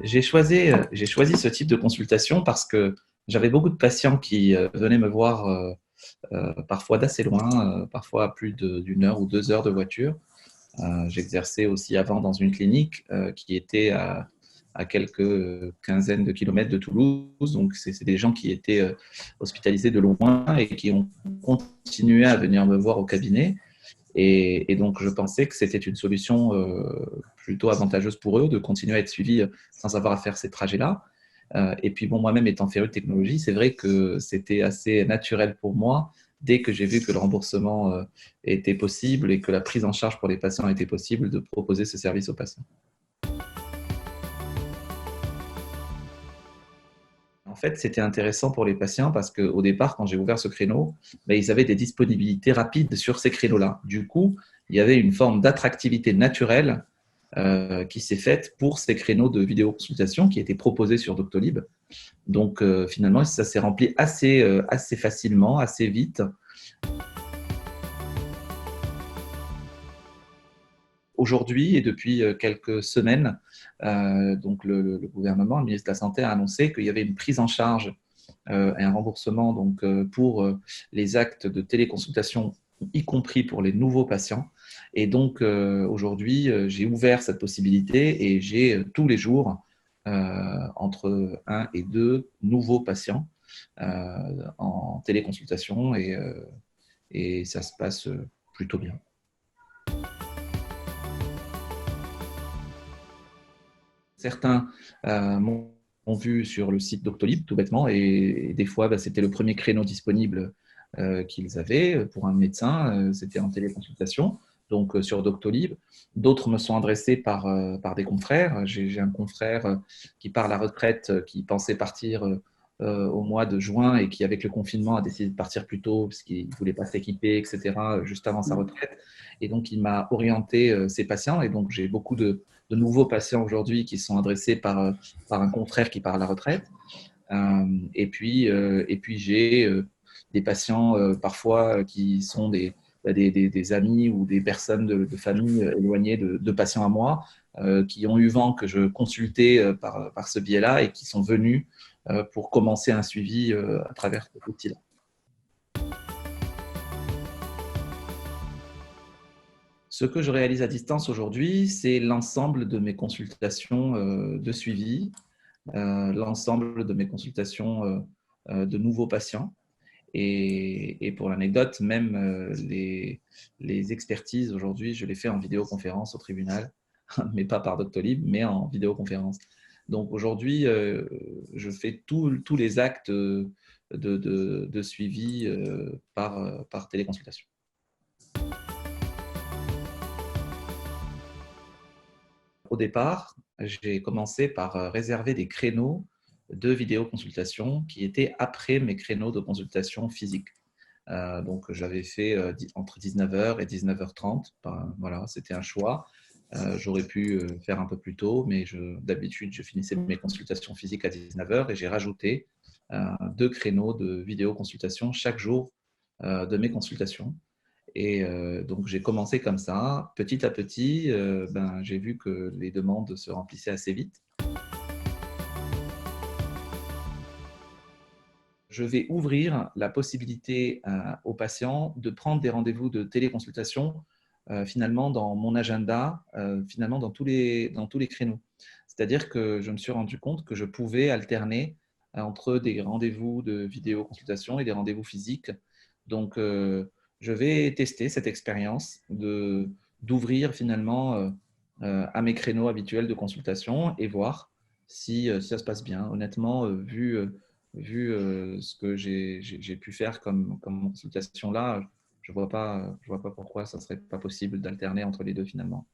j'ai choisi ce type de consultation parce que j'avais beaucoup de patients qui venaient me voir parfois d'assez loin, parfois à plus d'une heure ou 2 heures de voiture. J'exerçais aussi avant dans une clinique qui était à quelques quinzaines de kilomètres de Toulouse. Donc, c'est des gens qui étaient hospitalisés de loin et qui ont continué à venir me voir au cabinet. Et donc, je pensais que c'était une solution plutôt avantageuse pour eux de continuer à être suivis sans avoir à faire ces trajets-là. Et puis, bon, moi-même étant féru de technologie, c'est vrai que c'était assez naturel pour moi, dès que j'ai vu que le remboursement était possible et que la prise en charge pour les patients était possible, de proposer ce service aux patients. En fait, c'était intéressant pour les patients parce qu'au départ, quand j'ai ouvert ce créneau, ben, ils avaient des disponibilités rapides sur ces créneaux-là. Du coup, il y avait une forme d'attractivité naturelle qui s'est faite pour ces créneaux de vidéoconsultation qui étaient proposés sur Doctolib. Donc, finalement, ça s'est rempli assez facilement, assez vite. Aujourd'hui et depuis quelques semaines, donc le gouvernement, le ministre de la Santé a annoncé qu'il y avait une prise en charge et un remboursement donc, pour les actes de téléconsultation, y compris pour les nouveaux patients. Et donc, aujourd'hui, j'ai ouvert cette possibilité et j'ai tous les jours entre 1 et 2 nouveaux patients en téléconsultation et ça se passe plutôt bien. Certains m'ont vu sur le site Doctolib, tout bêtement, et des fois, bah, c'était le premier créneau disponible qu'ils avaient pour un médecin, c'était en téléconsultation, donc sur Doctolib. D'autres me sont adressés par des confrères. J'ai un confrère qui part à la retraite, qui pensait partir au mois de juin et qui, avec le confinement, a décidé de partir plus tôt parce qu'il ne voulait pas s'équiper, etc., juste avant sa retraite. Et donc, il m'a orienté ses patients. Et donc, j'ai beaucoup de nouveaux patients aujourd'hui qui sont adressés par un confrère qui part à la retraite. Et puis j'ai des patients parfois qui sont des amis ou des personnes de famille éloignées de patients à moi qui ont eu vent que je consultais par ce biais-là et qui sont venus pour commencer un suivi à travers cet outil-là. Ce que je réalise à distance aujourd'hui, c'est l'ensemble de mes consultations de suivi, l'ensemble de mes consultations de nouveaux patients. Et pour l'anecdote, même les expertises aujourd'hui, je les fais en vidéoconférence au tribunal, mais pas par Doctolib, mais en vidéoconférence. Donc aujourd'hui, je fais tous les actes de suivi par téléconsultation. Au départ, j'ai commencé par réserver des créneaux de vidéoconsultation qui étaient après mes créneaux de consultation physique. Donc, j'avais fait entre 19h et 19h30. Voilà, c'était un choix. J'aurais pu faire un peu plus tôt, mais d'habitude, je finissais mes consultations physiques à 19h et j'ai rajouté 2 créneaux de vidéoconsultation chaque jour de mes consultations. Et donc, j'ai commencé comme ça. Petit à petit, j'ai vu que les demandes se remplissaient assez vite. Je vais ouvrir la possibilité aux patients de prendre des rendez-vous de téléconsultation finalement dans mon agenda, finalement dans tous les créneaux. C'est-à-dire que je me suis rendu compte que je pouvais alterner entre des rendez-vous de vidéoconsultation et des rendez-vous physiques. Donc, je vais tester cette expérience d'ouvrir finalement à mes créneaux habituels de consultation et voir si ça se passe bien. Honnêtement, vu ce que j'ai pu faire comme consultation là, je vois pas pourquoi ça serait pas possible d'alterner entre les deux finalement.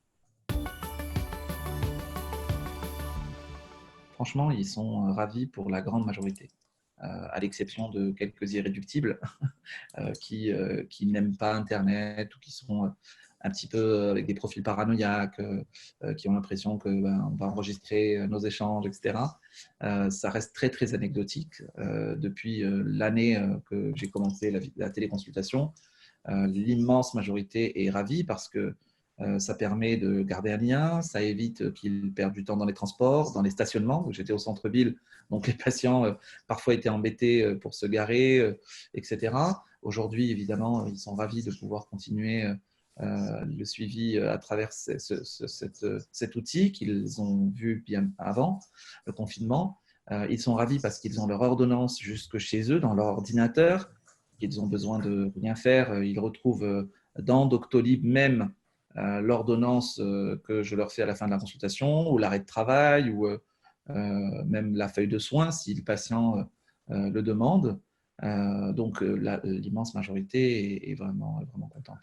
Franchement, ils sont ravis pour la grande majorité, à l'exception de quelques irréductibles qui n'aiment pas Internet ou qui sont un petit peu avec des profils paranoïaques, qui ont l'impression qu'on va enregistrer nos échanges, etc. Ça reste très, très anecdotique. Depuis l'année que j'ai commencé la téléconsultation, l'immense majorité est ravie parce que Ça permet de garder un lien, ça évite qu'ils perdent du temps dans les transports, dans les stationnements. J'étais au centre-ville, donc les patients parfois étaient embêtés pour se garer, etc. Aujourd'hui, évidemment, ils sont ravis de pouvoir continuer le suivi à travers cet outil qu'ils ont vu bien avant le confinement. Ils sont ravis parce qu'ils ont leur ordonnance jusque chez eux, dans leur ordinateur. Ils ont besoin de rien faire. Ils retrouvent dans Doctolib même l'ordonnance que je leur fais à la fin de la consultation, ou l'arrêt de travail, ou même la feuille de soins si le patient le demande. Donc l'immense majorité est vraiment, vraiment contente.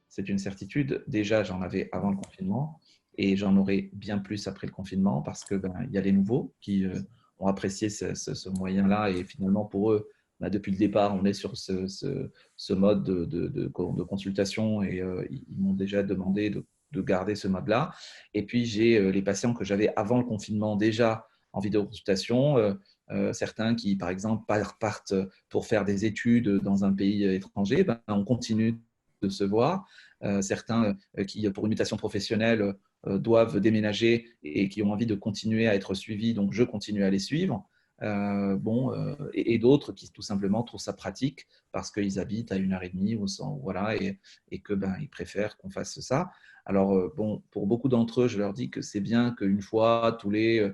C'est une certitude. Déjà, j'en avais avant le confinement et j'en aurai bien plus après le confinement parce que il y a les nouveaux qui ont apprécié ce moyen-là et finalement pour eux, depuis le départ, on est sur ce mode de consultation et ils m'ont déjà demandé de garder ce mode-là. Et puis, j'ai les patients que j'avais avant le confinement déjà en vidéoconsultation, certains qui, par exemple, partent pour faire des études dans un pays étranger, on continue de se voir. Certains qui, pour une mutation professionnelle, doivent déménager et qui ont envie de continuer à être suivis, donc je continue à les suivre. Et d'autres qui tout simplement trouvent ça pratique parce qu'ils habitent à 1h30 ou 100, voilà, et que ils préfèrent qu'on fasse ça. Alors pour beaucoup d'entre eux, je leur dis que c'est bien qu'une fois tous les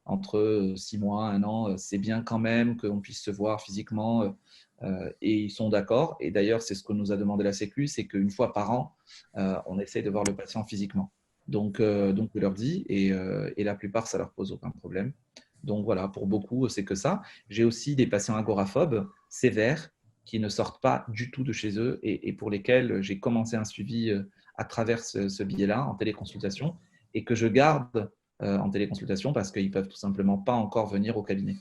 entre 6 mois, 1 an, c'est bien quand même qu'on puisse se voir physiquement. Et ils sont d'accord. Et d'ailleurs, c'est ce que nous a demandé la Sécu, c'est qu'une fois par an, on essaye de voir le patient physiquement. Donc je leur dis, et la plupart, ça leur pose aucun problème. Donc voilà, pour beaucoup, c'est que ça. J'ai aussi des patients agoraphobes sévères qui ne sortent pas du tout de chez eux et pour lesquels j'ai commencé un suivi à travers ce biais-là, en téléconsultation, et que je garde en téléconsultation parce qu'ils ne peuvent tout simplement pas encore venir au cabinet.